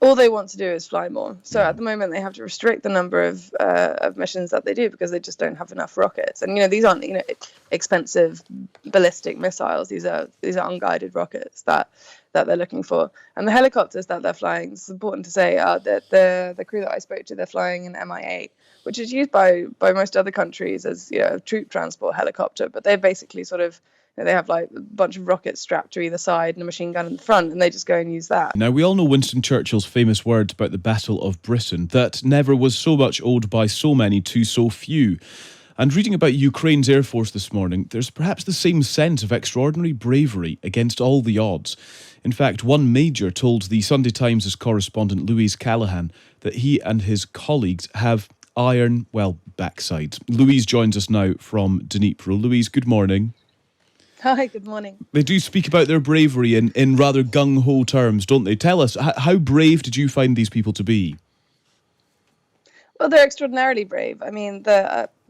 All they want to do is fly more. So Yeah. at the moment, they have to restrict the number of missions that they do because they just don't have enough rockets. And these aren't expensive ballistic missiles. These are unguided rockets that they're looking for. And the helicopters that they're flying, it's important to say, are that the crew that I spoke to, they're flying an Mi-8, which is used by most other countries as a troop transport helicopter. But they're basically sort of they have like a bunch of rockets strapped to either side and a machine gun in the front, and they just go and use that. Now, we all know Winston Churchill's famous words about the Battle of Britain, that never was so much owed by so many to so few. And reading about Ukraine's Air Force this morning, there's perhaps the same sense of extraordinary bravery against all the odds. In fact, one major told the Sunday Times' correspondent Louise Callaghan that he and his colleagues have iron, backsides. Louise joins us now from Dnipro. Louise, good morning. Hi, good morning. They do speak about their bravery in rather gung-ho terms, don't they? Tell us, how brave did you find these people to be? Well, they're extraordinarily brave. I mean,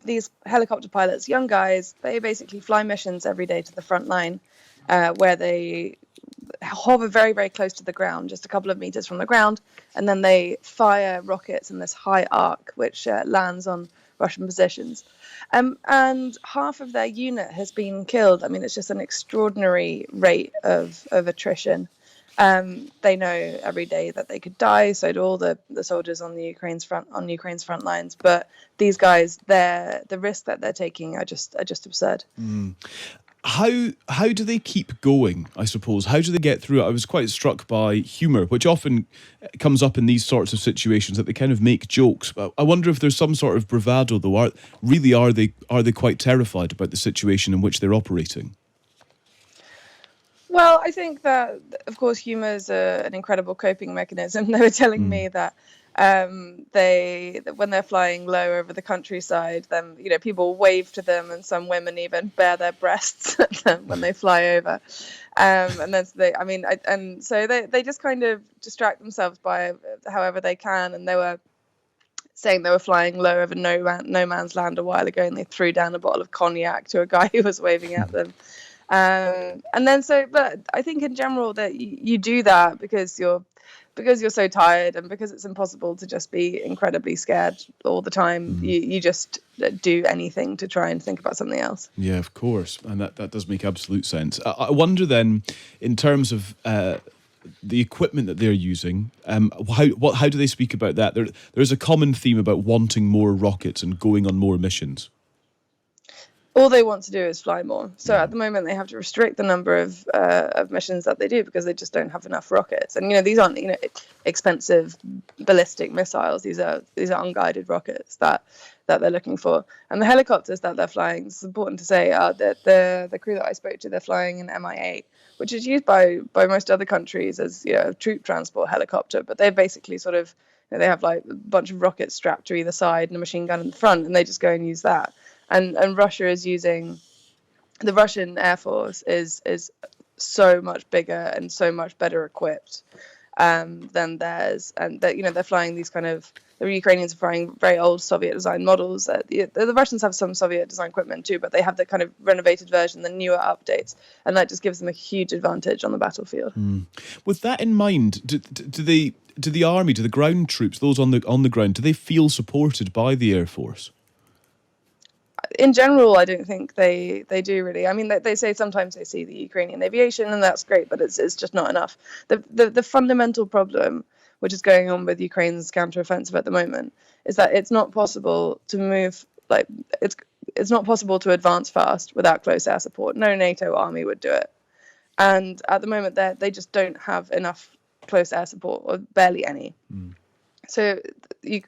these helicopter pilots, young guys, they basically fly missions every day to the front line, where they hover very, very close to the ground, just a couple of meters from the ground, and then they fire rockets in this high arc, which lands on Russian positions. And half of their unit has been killed. I mean, it's just an extraordinary rate of attrition. They know every day that they could die. So do all the soldiers on Ukraine's front lines. But these guys, the risk that they're taking are just absurd. Mm. How do they keep going, I suppose? How do they get through it? I was quite struck by humour, which often comes up in these sorts of situations, that they kind of make jokes. But I wonder if there's some sort of bravado, though. Are they quite terrified about the situation in which they're operating? Well, I think that, of course, humour is an incredible coping mechanism. They were telling me that when they're flying low over the countryside, then people wave to them, and some women even bare their breasts at them when they fly over, and then so they just kind of distract themselves by however they can. And they were saying they were flying low over no man's land a while ago, and they threw down a bottle of cognac to a guy who was waving at them. But I think in general that you do that because you're so tired, and because it's impossible to just be incredibly scared all the time. You just do anything to try and think about something else. Yeah, of course. And that does make absolute sense. I wonder then, in terms of the equipment that they're using, how do they speak about that? There's a common theme about wanting more rockets and going on more missions. All they want to do is fly more. So at the moment, they have to restrict the number of missions that they do because they just don't have enough rockets. And these aren't expensive ballistic missiles. These are unguided rockets that they're looking for. And the helicopters that they're flying, it's important to say, are that the crew that I spoke to, they're flying an Mi-8, which is used by most other countries as a troop transport helicopter. But they're basically sort of they have like a bunch of rockets strapped to either side and a machine gun in the front, and they just go and use that. And Russia is using, the Russian Air Force is so much bigger and so much better equipped than theirs. And they're flying these the Ukrainians are flying very old Soviet design models. The Russians have some Soviet design equipment too, but they have the kind of renovated version, the newer updates, and that just gives them a huge advantage on the battlefield. With that in mind, do the army, do the ground troops, those on the ground, do they feel supported by the Air Force? In general, I don't think they do really. I mean, they say sometimes they see the Ukrainian aviation, and that's great, but it's just not enough. The fundamental problem, which is going on with Ukraine's counteroffensive at the moment, is that it's not possible to move it's not possible to advance fast without close air support. No NATO army would do it, and at the moment they just don't have enough close air support, or barely any. So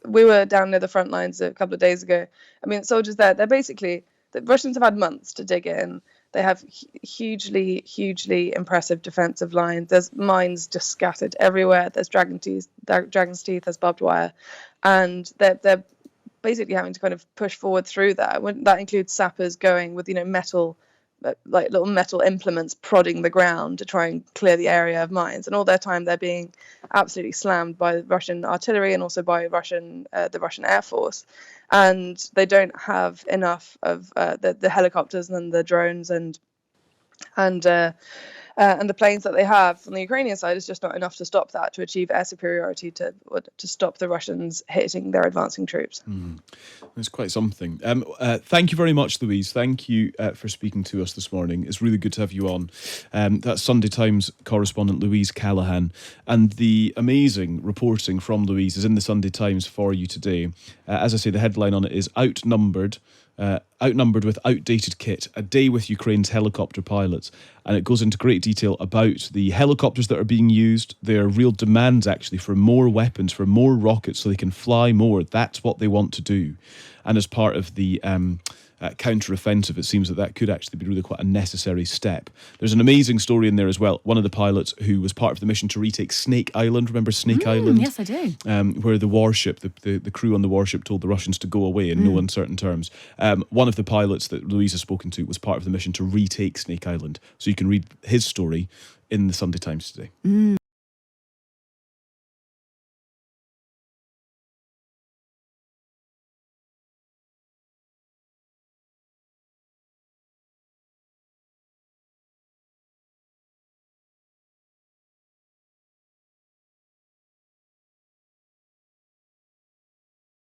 we were down near the front lines a couple of days ago. I mean, soldiers there, the Russians have had months to dig in. They have hugely, hugely impressive defensive lines. There's mines just scattered everywhere. There's dragon's teeth, there's barbed wire. And they're basically having to kind of push forward through that. That includes sappers going with, metal, like little metal implements prodding the ground to try and clear the area of mines, and all their time they're being absolutely slammed by Russian artillery and also by the Russian Air Force, and they don't have enough of the helicopters and the drones and And the planes that they have on the Ukrainian side is just not enough to stop that, to achieve air superiority, to stop the Russians hitting their advancing troops. It's quite something. Thank you very much, Louise. Thank you for speaking to us this morning. It's really good to have you on. That's Sunday Times correspondent Louise Callaghan. And the amazing reporting from Louise is in the Sunday Times for you today. As I say, the headline on it is Outnumbered with outdated kit, a day with Ukraine's helicopter pilots. And it goes into great detail about the helicopters that are being used. There are real demands, actually, for more weapons, for more rockets, so they can fly more. That's what they want to do. And as part of the counter-offensive, it seems that could actually be really quite a necessary step. There's an amazing story in there as well. One of the pilots who was part of the mission to retake Snake Island, remember Snake Island? Yes, I do. Where the warship, the crew on the warship told the Russians to go away in no uncertain terms. One of the pilots that Louise has spoken to was part of the mission to retake Snake Island. So you can read his story in the Sunday Times today.